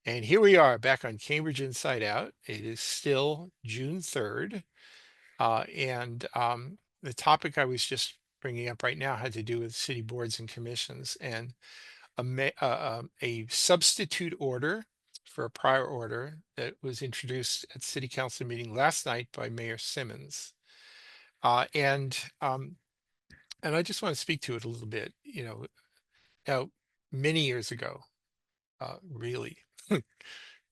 And here we are back on Cambridge Inside Out. It is still June 3rd. And the topic I was just bringing up right now had to do with city boards and commissions and a substitute order for a prior order that was introduced at City Council meeting last night by Mayor Simmons. Uh, and um, and I just want to speak to it a little bit. Now, many years ago, really,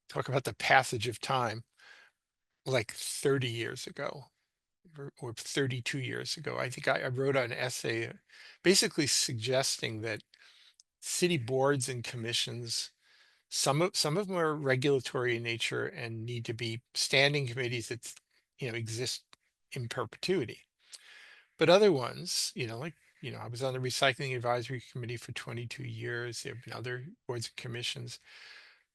talk about the passage of time, like 30 years ago or 32 years ago. I think I wrote an essay basically suggesting that city boards and commissions, some of them are regulatory in nature and need to be standing committees that exist in perpetuity. But other ones, like I was on the recycling advisory committee for 22 years. There have been other boards and commissions.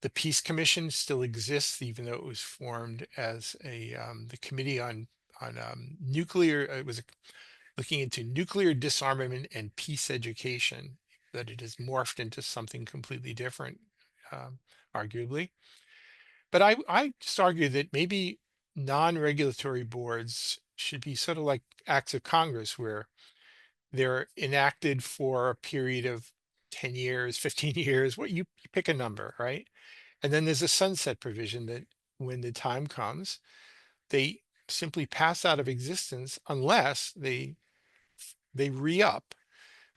The Peace Commission still exists, even though it was formed as the Committee on Nuclear. It was looking into nuclear disarmament and peace education. That it has morphed into something completely different, arguably. But I just argue that maybe non-regulatory boards should be sort of like acts of Congress, where they're enacted for a period of 10 years, 15 years. What you pick a number, right? And then there's a sunset provision that when the time comes, they simply pass out of existence unless they re-up.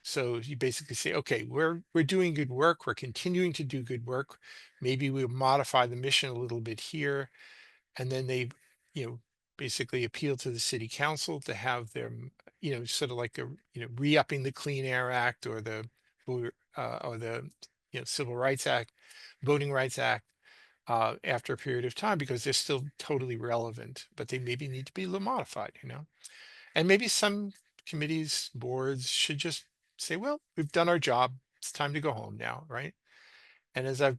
So you basically say, okay, we're doing good work, we're continuing to do good work. Maybe we'll modify the mission a little bit here. And then they, you know, basically appeal to the city council to have them, sort of like re-upping the Clean Air Act or the Civil Rights Act, Voting Rights Act, after a period of time because they're still totally relevant, but they maybe need to be a little modified. And maybe some committees, boards should just say, well, we've done our job. It's time to go home now, right? And as I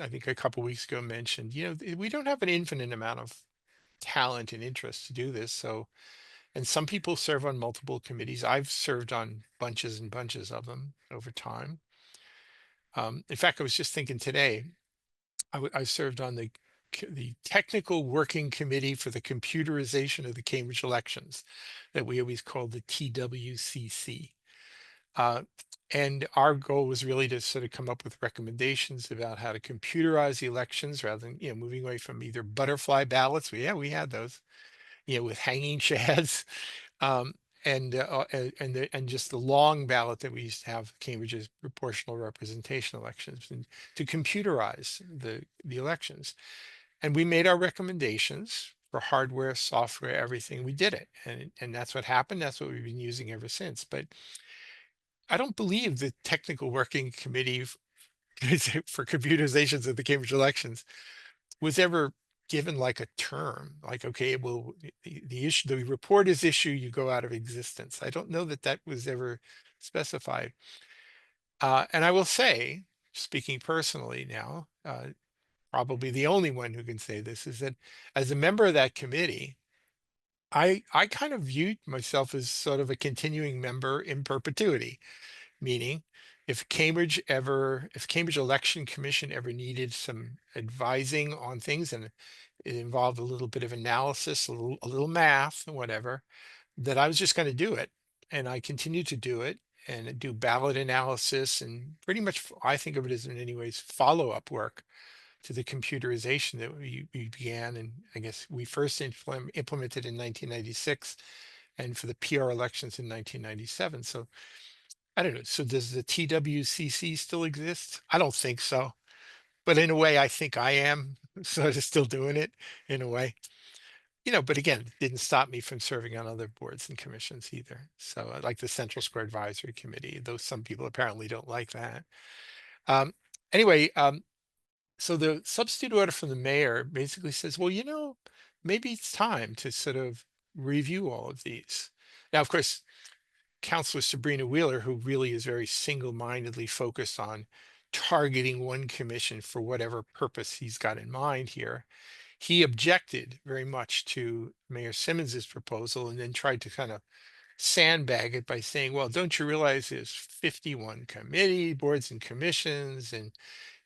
think a couple weeks ago mentioned, we don't have an infinite amount of talent and interest to do this. So, and some people serve on multiple committees. I've served on bunches and bunches of them over time. In fact, I was just thinking today, I served on the technical working committee for the computerization of the Cambridge elections that we always called the TWCC. Uh, and our goal was really to sort of come up with recommendations about how to computerize the elections rather than, moving away from either butterfly ballots. We had those, with hanging chads, um, and just the long ballot that we used to have Cambridge's proportional representation elections, and to computerize the elections. And we made our recommendations for hardware, software, everything. We did it, and that's what happened. That's what we've been using ever since. But I don't believe the technical working committee for computizations of the Cambridge elections was ever given like a term, like, okay, well, the issue, the report is issue, you go out of existence. I don't know that that was ever specified. And I will say, speaking personally now, probably the only one who can say this is that as a member of that committee, I kind of viewed myself as sort of a continuing member in perpetuity, meaning if Cambridge Election Commission ever needed some advising on things and it involved a little bit of analysis, a little math, whatever, that I was just going to do it. And I continue to do it and do ballot analysis and pretty much, I think of it as in many ways follow-up work to the computerization that we began. And I guess we first implemented in 1996 and for the PR elections in 1997. So I don't know. So does the TWCC still exist? I don't think so. But in a way, I think I am sort of still doing it in a way. But again, it didn't stop me from serving on other boards and commissions either. So like the Central Square Advisory Committee, though some people apparently don't like that. Um, anyway, so the substitute order from the mayor basically says, well, maybe it's time to sort of review all of these. Now, of course, Counselor Sabrina Wheeler, who really is very single-mindedly focused on targeting one commission for whatever purpose he's got in mind here, he objected very much to Mayor Simmons's proposal and then tried to kind of sandbag it by saying, well, don't you realize there's 51 committee boards and commissions, and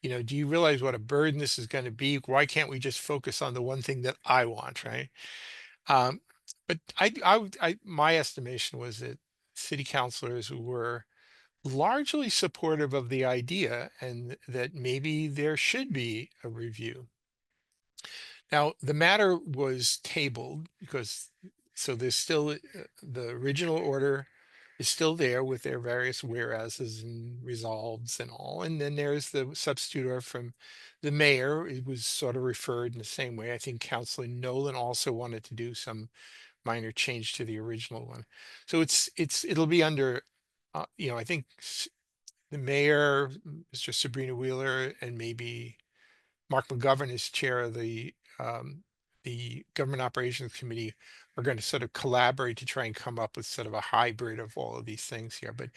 do you realize what a burden this is going to be? Why can't we just focus on the one thing that I want, right? Um, but my estimation was that city councilors were largely supportive of the idea and that maybe there should be a review. Now, the matter was tabled because so there's still the original order is still there with their various whereases and resolves and all. And then there's the substitute order from the mayor. It was sort of referred in the same way. I think Councilor Nolan also wanted to do some minor change to the original one. So it'll be under, I think the mayor, Mr. Sabrina Wheeler, and maybe Mark McGovern is chair of the Government Operations Committee are going to sort of collaborate to try and come up with sort of a hybrid of all of these things here. But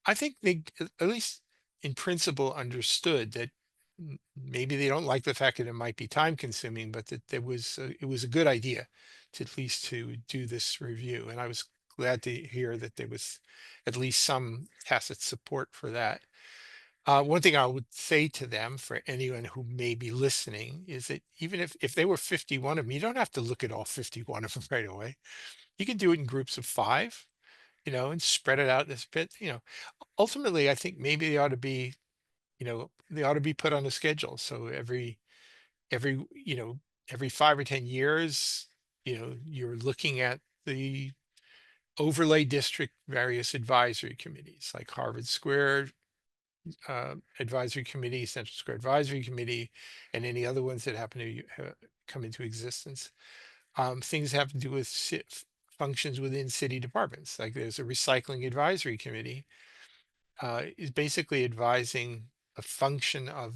I think they, at least in principle, understood that maybe they don't like the fact that it might be time consuming, but that it was a good idea to at least to do this review. And I was glad to hear that there was at least some tacit support for that. One thing I would say to them, for anyone who may be listening, is that even if they were 51 of them, you don't have to look at all 51 of them right away. You can do it in groups of five, and spread it out this bit. Ultimately, I think maybe they ought to be put on a schedule. So every every 5 or 10 years, you're looking at the overlay district various advisory committees like Harvard Square Advisory Committee, Central Square Advisory Committee, and any other ones that happen to come into existence. Things have to do with functions within city departments. Like there's a recycling advisory committee, is basically advising a function of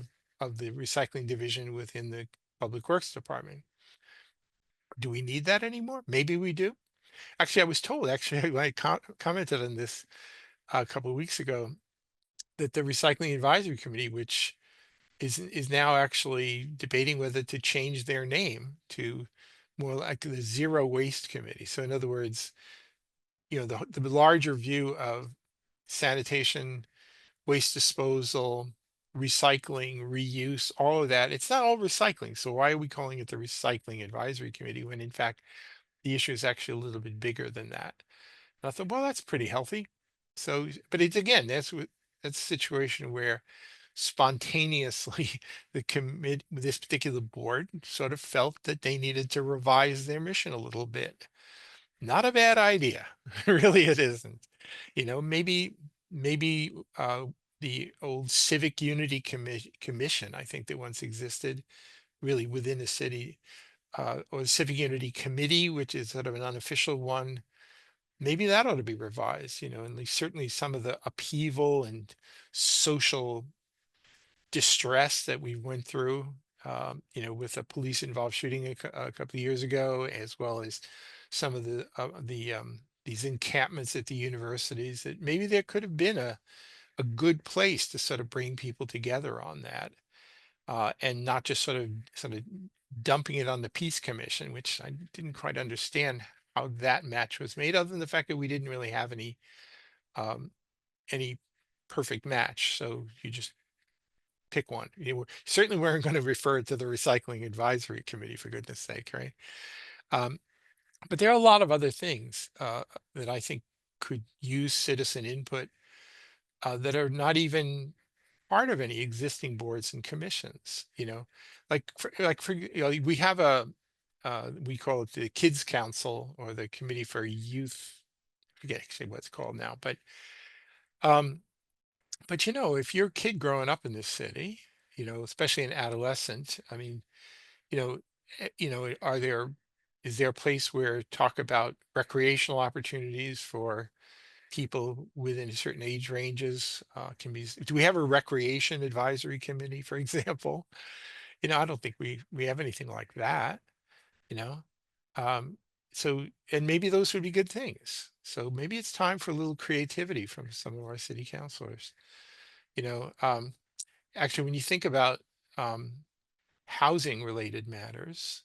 the recycling division within the Public Works Department. Do we need that anymore? Maybe we do. Actually, I was told, actually, I commented on this a couple of weeks ago, that the Recycling Advisory Committee, which is now actually debating whether to change their name to more like the Zero Waste Committee. So in other words, the larger view of sanitation, waste disposal, recycling, reuse, all of that. It's not all recycling. So why are we calling it the Recycling Advisory Committee when in fact the issue is actually a little bit bigger than that? And I thought, well, that's pretty healthy. So, but it's again, that's a situation where spontaneously this particular board sort of felt that they needed to revise their mission a little bit. Not a bad idea. Really it isn't. Maybe the old Civic Unity Commission, I think that once existed really within the city, or the Civic Unity Committee, which is sort of an unofficial one. Maybe that ought to be revised, and certainly some of the upheaval and social distress that we went through, with a police involved shooting a couple of years ago, as well as some of these encampments at the universities, that maybe there could have been a good place to sort of bring people together on that, and not just sort of dumping it on the Peace Commission, which I didn't quite understand how that match was made, other than the fact that we didn't really have um, any perfect match. So you just pick one. Certainly weren't going to refer it to the Recycling Advisory Committee, for goodness sake, right? Um, but there are a lot of other things that I think could use citizen input, that are not even part of any existing boards and commissions. We have we call it the Kids Council or the Committee for Youth. I forget actually what it's called now, um, if you're a kid growing up in this city, especially an adolescent, I mean, you know, is there a place where talk about recreational opportunities for people within certain age ranges, do we have a recreation advisory committee, for example? I don't think we have anything like that, you know. Um, so, and maybe those would be good things. So maybe it's time for a little creativity from some of our city councilors. You know, um, Actually, when you think about um, housing related matters,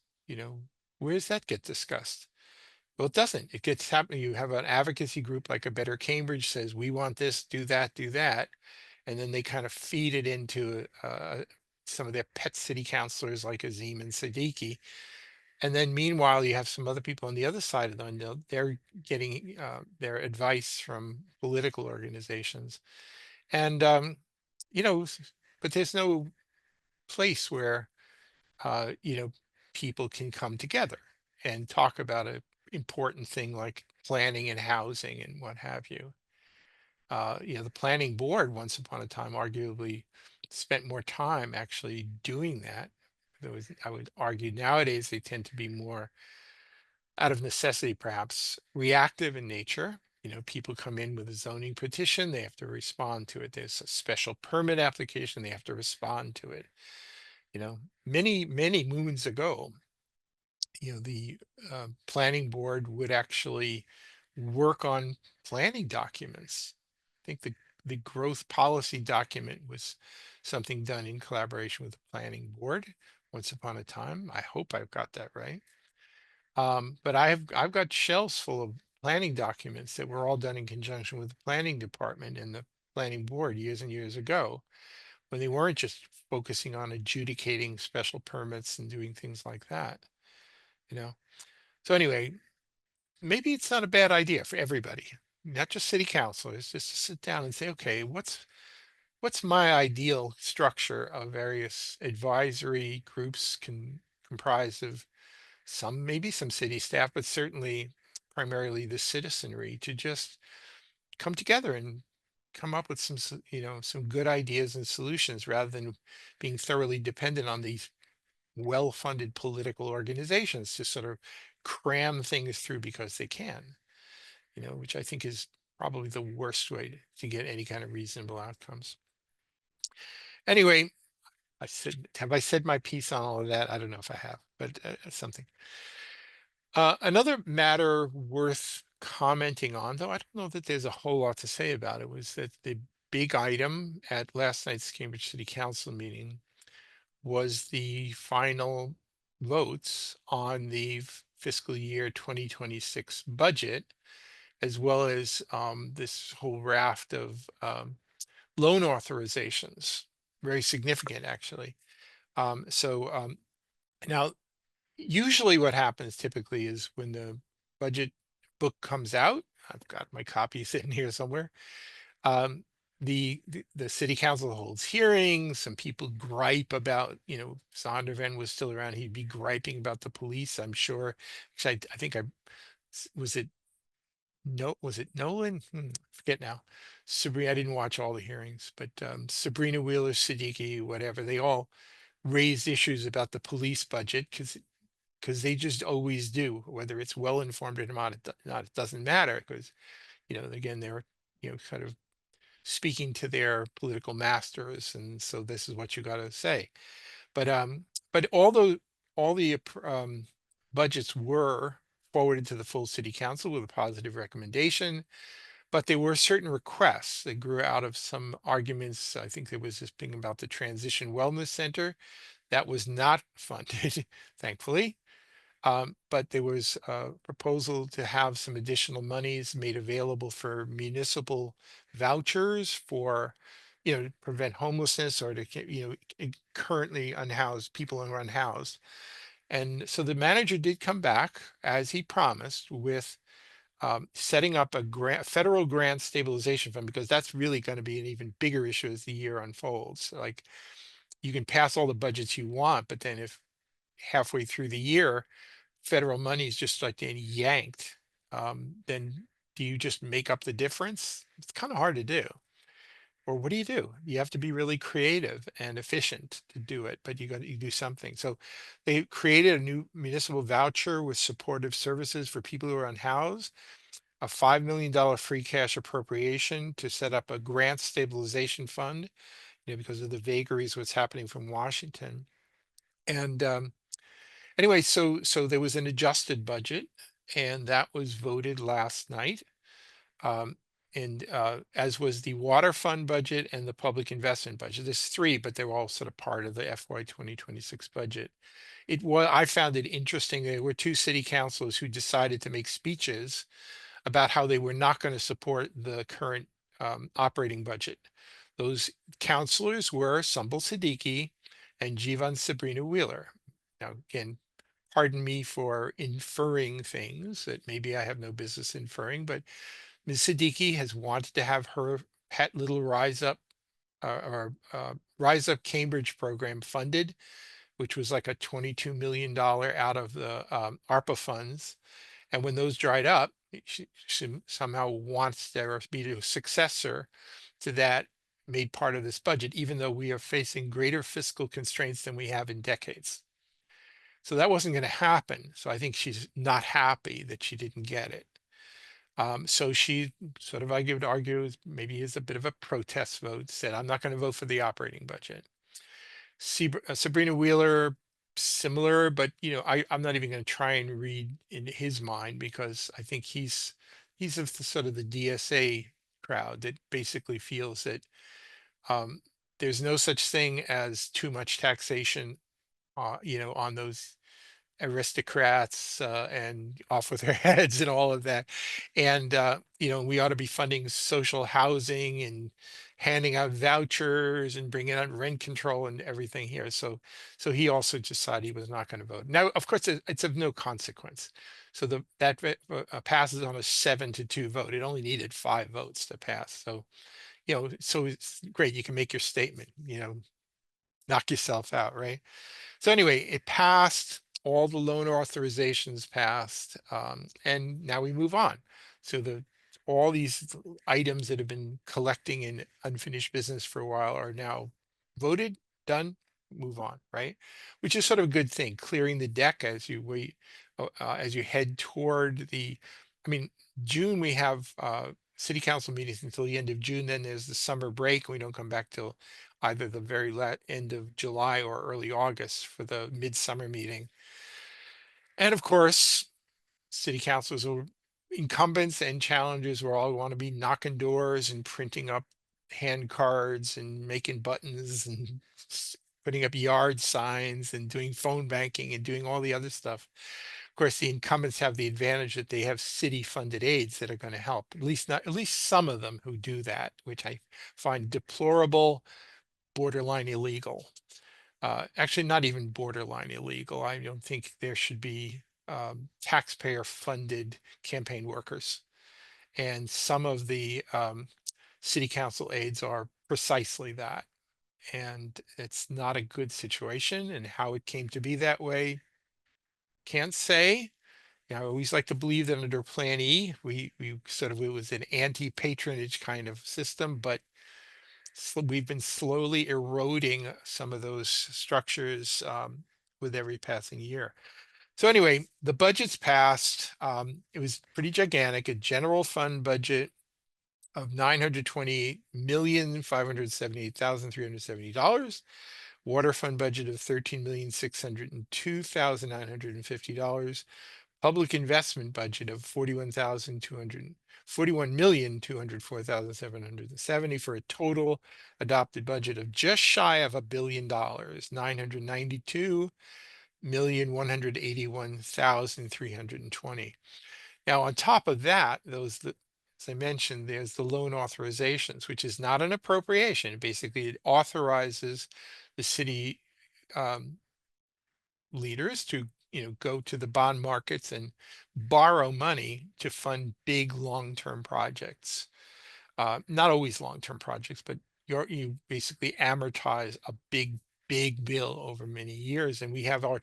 where does that get discussed? Well, it doesn't. It gets happening. You have an advocacy group like a Better Cambridge says, we want this, do that, do that. and then they kind of feed it into some of their pet city councilors like Azim and Siddiqui. And then meanwhile, you have some other people on the other side of the window. They're getting their advice from political organizations. And, but there's no place where, people can come together and talk about a important thing like planning and housing and what have you. The planning board once upon a time arguably spent more time actually doing that. I would argue nowadays they tend to be more out of necessity, perhaps reactive in nature. People come in with a zoning petition, they have to respond to it. There's a special permit application, they have to respond to it. Many, many moons ago, the planning board would actually work on planning documents. I think the growth policy document was something done in collaboration with the planning board once upon a time. I hope I've got that right. But I've got shelves full of planning documents that were all done in conjunction with the planning department and the planning board years and years ago, when they weren't just focusing on adjudicating special permits and doing things like that. You know. So anyway, maybe it's not a bad idea for everybody, not just city councilors, just to sit down and say, okay, what's my ideal structure of various advisory groups comprised of maybe some city staff, but certainly primarily the citizenry, to just come together and come up with some good ideas and solutions rather than being thoroughly dependent on these well-funded political organizations to sort of cram things through because they can, which I think is probably the worst way to get any kind of reasonable outcomes. Anyway, have I said my piece on all of that? I don't know if I have, but something. Another matter worth commenting on, though I don't know that there's a whole lot to say about it, was that the big item at last night's Cambridge City Council meeting was the final votes on the fiscal year 2026 budget, as well as this whole raft of loan authorizations, very significant actually. Now, usually what happens typically is when the budget book comes out, I've got my copy sitting here somewhere. um, the city council holds hearings. Some people gripe about, Zondervan was still around, he'd be griping about the police, I'm sure. Actually, I think was it no was it Nolan? Forget now. Sabrina, I didn't watch all the hearings, but Sabrina Wheeler, Siddiqui, whatever, they all raised issues about the police budget because they just always do, whether it's well informed or not, it doesn't matter because, again, they're, kind of speaking to their political masters, and so this is what you got to say. But all the budgets were forwarded to the full city council with a positive recommendation, but there were certain requests that grew out of some arguments. I think there was this thing about the transition wellness center that was not funded, thankfully. But there was a proposal to have some additional monies made available for municipal vouchers for, to prevent homelessness or to, currently unhoused people who are unhoused. And so the manager did come back as he promised with setting up a federal grant stabilization fund, because that's really going to be an even bigger issue as the year unfolds. Like, you can pass all the budgets you want, but then if halfway through the year federal money is just like getting yanked, then do you just make up the difference? It's kind of hard to do. Or what do? You have to be really creative and efficient to do it, but you do something. So they created a new municipal voucher with supportive services for people who are unhoused, a $5 million free cash appropriation to set up a grant stabilization fund, because of the vagaries of what's happening from Washington. And anyway, so there was an adjusted budget, and that was voted last night. Um, and as was the water fund budget and the public investment budget. There's three, but they're all sort of part of the FY 2026 budget. I found it interesting. There were two city councilors who decided to make speeches about how they were not going to support the current operating budget. Those counselors were Sumbul Siddiqui and Jivan Sabrina Wheeler. Now, again, pardon me for inferring things that maybe I have no business inferring, but Ms. Siddiqui has wanted to have her pet little Rise Up Cambridge program funded, which was like a $22 million out of the ARPA funds. And when those dried up, she somehow wants there to be a successor to that made part of this budget, even though we are facing greater fiscal constraints than we have in decades. So that wasn't going to happen. So I think she's not happy that she didn't get it. So she sort of, I would argue, maybe is a bit of a protest vote, said, I'm not going to vote for the operating budget. Sabrina Wheeler, similar, but I'm not even going to try and read in his mind, because I think he's of the sort of the DSA crowd that basically feels that um, there's no such thing as too much taxation, on those aristocrats, and off with their heads and all of that. And we ought to be funding social housing and handing out vouchers and bringing out rent control and everything here. So he also decided he was not going to vote. Now, of course, it's of no consequence. So passes on a 7-2 vote. It only needed 5 votes to pass. So so it's great. You can make your statement. Knock yourself out, right? So anyway, it passed. All the loan authorizations passed, and now we move on. So all these items that have been collecting in unfinished business for a while are now voted, done, move on, right? Which is sort of a good thing, clearing the deck as you wait, as you head toward the. I mean, June we have city council meetings until the end of June. Then there's the summer break. We don't come back till either the very end of July or early August for the midsummer meeting. And of course, city councils or incumbents and challengers will all want to be knocking doors and printing up hand cards and making buttons and putting up yard signs and doing phone banking and doing all the other stuff. Of course, the incumbents have the advantage that they have city funded aides that are going to help, at least some of them who do that, which I find deplorable, borderline illegal. Actually, not even borderline illegal. I don't think there should be taxpayer funded campaign workers. And some of the city council aides are precisely that. And it's not a good situation. And how it came to be that way, can't say. I always like to believe that under Plan E, we sort of, it was an anti-patronage kind of system, but we've been slowly eroding some of those structures with every passing year. So anyway, the budget's passed. It was pretty gigantic, a general fund budget of $928,578,370, water fund budget of $13,602,950, public investment budget of 41,204,770, for a total adopted budget of just shy of $1 billion, 992,181,320. Now, on top of that, as I mentioned, there's the loan authorizations, which is not an appropriation. Basically, it authorizes the city um, leaders to go to the bond markets and borrow money to fund big long-term projects. Not always long-term projects, but you basically amortize a big bill over many years. And we have our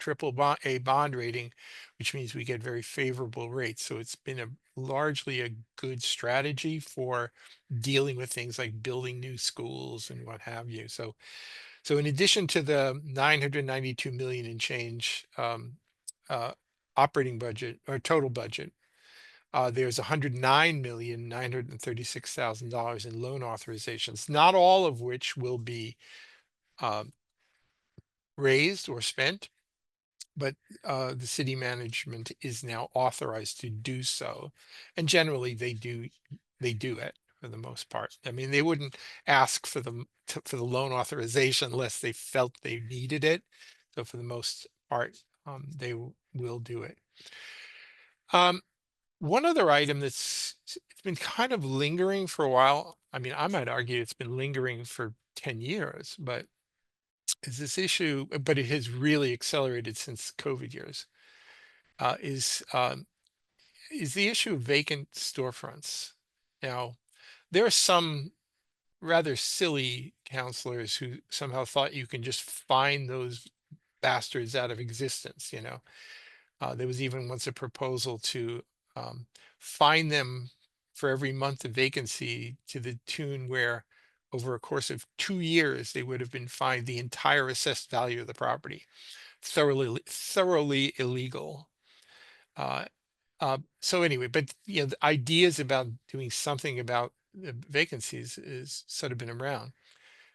A bond rating, which means we get very favorable rates. So it's been largely a good strategy for dealing with things like building new schools and what have you. So in addition to the 992 million and change uh, operating budget or total budget, there's $109,936,000 in loan authorizations, not all of which will be um, raised or spent, but the city management is now authorized to do so. And generally they do it for the most part. I mean, they wouldn't ask for for the loan authorization unless they felt they needed it. So for the most part, they will do it. Um, One other item it's been kind of lingering for a while. I mean, I might argue it's been lingering for 10 years, but is this issue, but it has really accelerated since COVID years, uh, is um, is the issue of vacant storefronts. Now, there are some rather silly counselors who somehow thought you can just find those bastards out of existence. There was even once a proposal to um, fine them for every month of vacancy to the tune where over a course of 2 years they would have been fined the entire assessed value of the property. Thoroughly illegal. Uh, so anyway, but the ideas about doing something about the vacancies is sort of been around.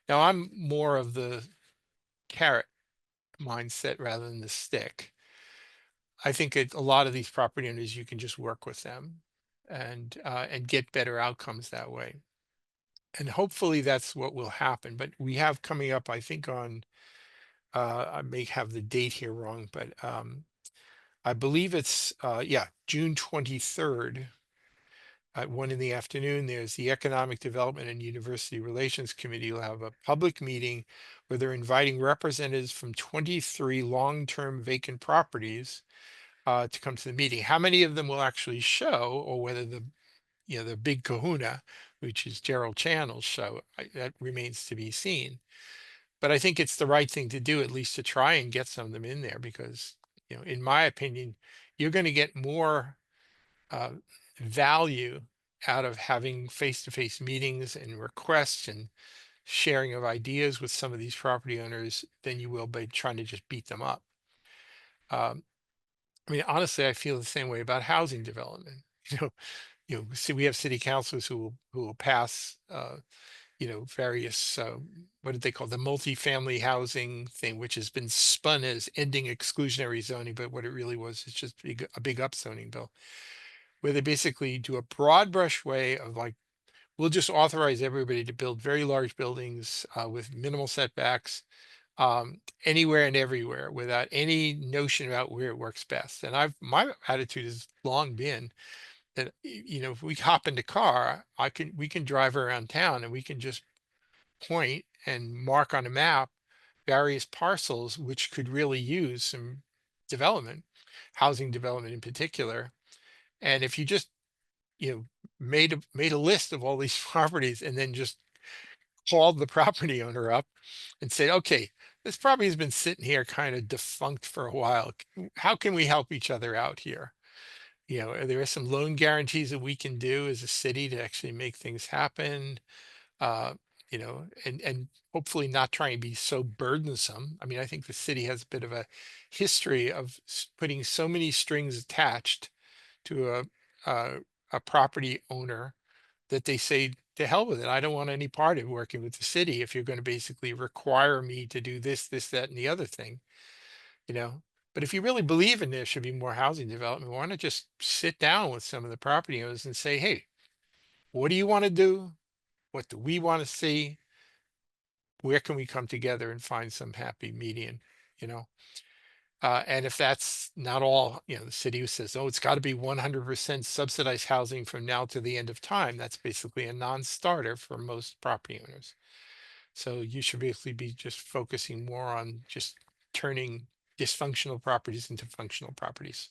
Now I'm more of the carrot mindset rather than the stick. I think a lot of these property owners, you can just work with them and get better outcomes that way. And hopefully that's what will happen. But we have coming up, I think on I may have the date here wrong, but I believe it's yeah, June 23rd at 1 in the afternoon. There's the Economic Development and University Relations Committee will have a public meeting where they're inviting representatives from 23 long-term vacant properties to come to the meeting. How many of them will actually show, or whether the big kahuna, which is Gerald Channel's show, that remains to be seen. But I think it's the right thing to do, at least to try and get some of them in there, because in my opinion, you're going to get more uh, value out of having face-to-face meetings and requests and sharing of ideas with some of these property owners than you will by trying to just beat them up. Um, I mean, honestly, I feel the same way about housing development. You know, see, we have city councilors who will pass, various what did they call the multifamily housing thing, which has been spun as ending exclusionary zoning, but what it really was is just a big upzoning bill, where they basically do a broad brush way of like, we'll just authorize everybody to build very large buildings with minimal setbacks anywhere and everywhere without any notion about where it works best. And my attitude has long been that if we hop in the car, we can drive around town and we can just point and mark on a map various parcels which could really use some development, housing development in particular. And if you just you know made a list of all these properties and then just called the property owner up and said, okay, this property has been sitting here kind of defunct for a while. How can we help each other out here? There are some loan guarantees that we can do as a city to actually make things happen. Uh, and hopefully not try and be so burdensome. I mean, I think the city has a bit of a history of putting so many strings attached to a property owner that they say, to hell with it. I don't want any part of working with the city if you're going to basically require me to do this, that, and the other thing, you know. But if you really believe in there should be more housing development, why not just sit down with some of the property owners and say, hey, what do you want to do? What do we want to see? Where can we come together and find some happy median? You know, and if that's not all, the city who says, oh, it's got to be 100% subsidized housing from now to the end of time, that's basically a non-starter for most property owners. So you should basically be just focusing more on just turning dysfunctional properties into functional properties.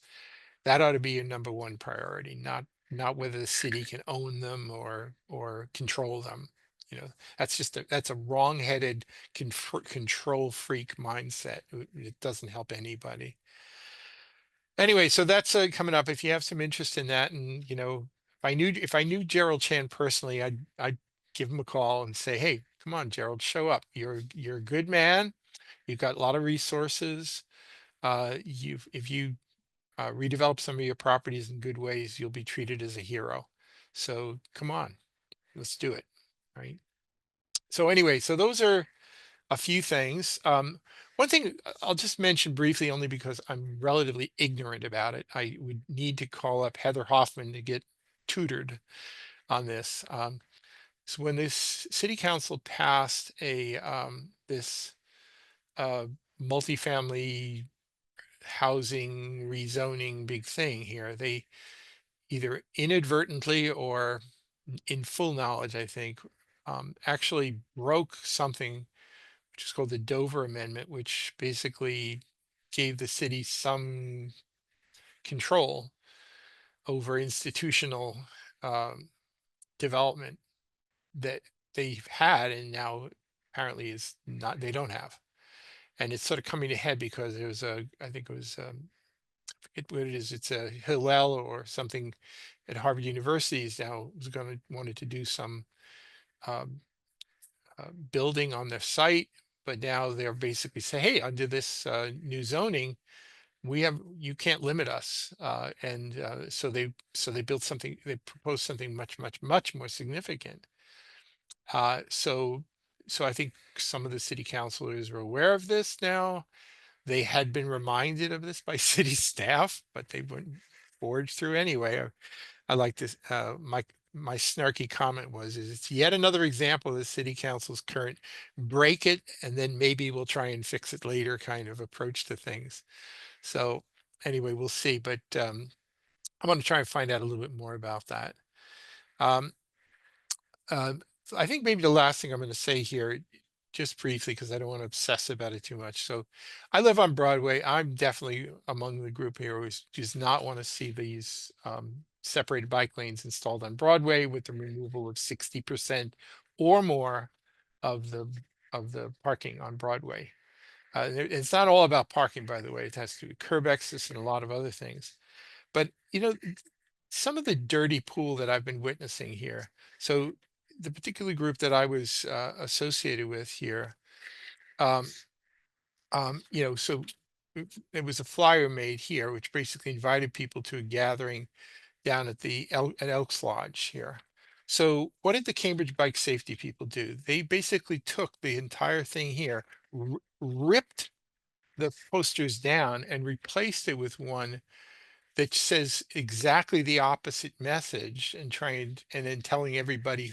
That ought to be your number one priority, not whether the city can own them or control them. That's a wrong-headed control freak mindset. It doesn't help anybody. Anyway, so that's coming up. If you have some interest in that, and if I knew Gerald Chan personally, I'd give him a call and say, hey, come on, Gerald, show up. You're a good man. You've got a lot of resources. If you redevelop some of your properties in good ways, you'll be treated as a hero. So come on, let's do it. Right. So anyway, so those are a few things. One thing I'll just mention briefly, only because I'm relatively ignorant about it. I would need to call up Heather Hoffman to get tutored on this. So when this city council passed this uh, multifamily housing rezoning big thing here, either inadvertently or in full knowledge, I think, actually broke something which is called the Dover Amendment, which basically gave the city some control over institutional um, development that they've had and now apparently is not, they don't have. And it's sort of coming to head because there was a, I think it was, I forget what it is, it's a Hillel or something at Harvard University is now was going to wanted to do some um, building on their site, but now they're basically say, hey, under this new zoning, we have, you can't limit us, and so they built something, they proposed something much more significant. So I think some of the city councilors are aware of this now. They had been reminded of this by city staff, but they wouldn't forge through anyway. I like this. My snarky comment was, is it's yet another example of the city council's current break it and then maybe we'll try and fix it later kind of approach to things. So anyway, we'll see. But I want to try and find out a little bit more about that. Um, uh, I think maybe the last thing I'm going to say here, just briefly, because I don't want to obsess about it too much. So I live on Broadway. I'm definitely among the group here who does not want to see these separated bike lanes installed on Broadway with the removal of 60% or more of the parking on Broadway. It's not all about parking, by the way. It has to do with curb access and a lot of other things. But some of the dirty pool that I've been witnessing here. So the particular group that I was associated with here, um, so there was a flyer made here, which basically invited people to a gathering down at at Elks Lodge here. So what did the Cambridge bike safety people do? They basically took the entire thing here, ripped the posters down and replaced it with one that says exactly the opposite message and trying and then telling everybody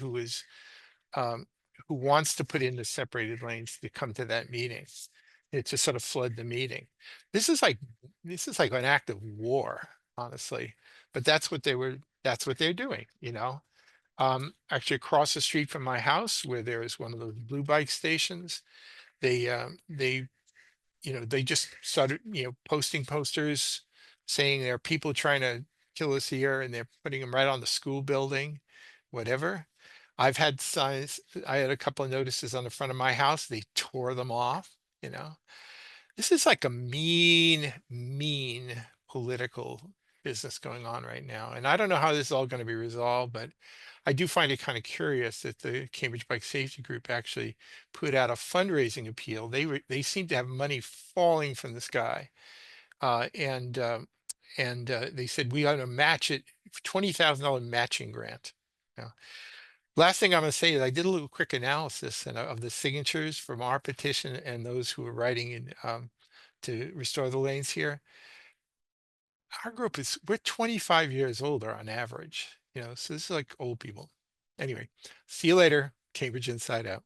um, who wants to put in the separated lanes to come to that meeting. It just sort of flood the meeting. This is like this is like an act of war, honestly. But that's what they're doing, you know. Actually across the street from my house, where there is one of those blue bike stations, they they just started, posting posters saying there are people trying to kill us here, and they're putting them right on the school building, whatever. I've had signs, I had a couple of notices on the front of my house. They tore them off, you know. This is like a mean political business going on right now. And I don't know how this is all going to be resolved, but I do find it kind of curious that the Cambridge Bike Safety Group actually put out a fundraising appeal. They seem to have money falling from the sky, and they said we ought to match it, $20,000 matching grant. Now, last thing I'm going to say is I did a little quick analysis of the signatures from our petition and those who are writing in to restore the lanes here. Our group we're 25 years older on average, so this is like old people. Anyway, see you later, Cambridge Inside Out.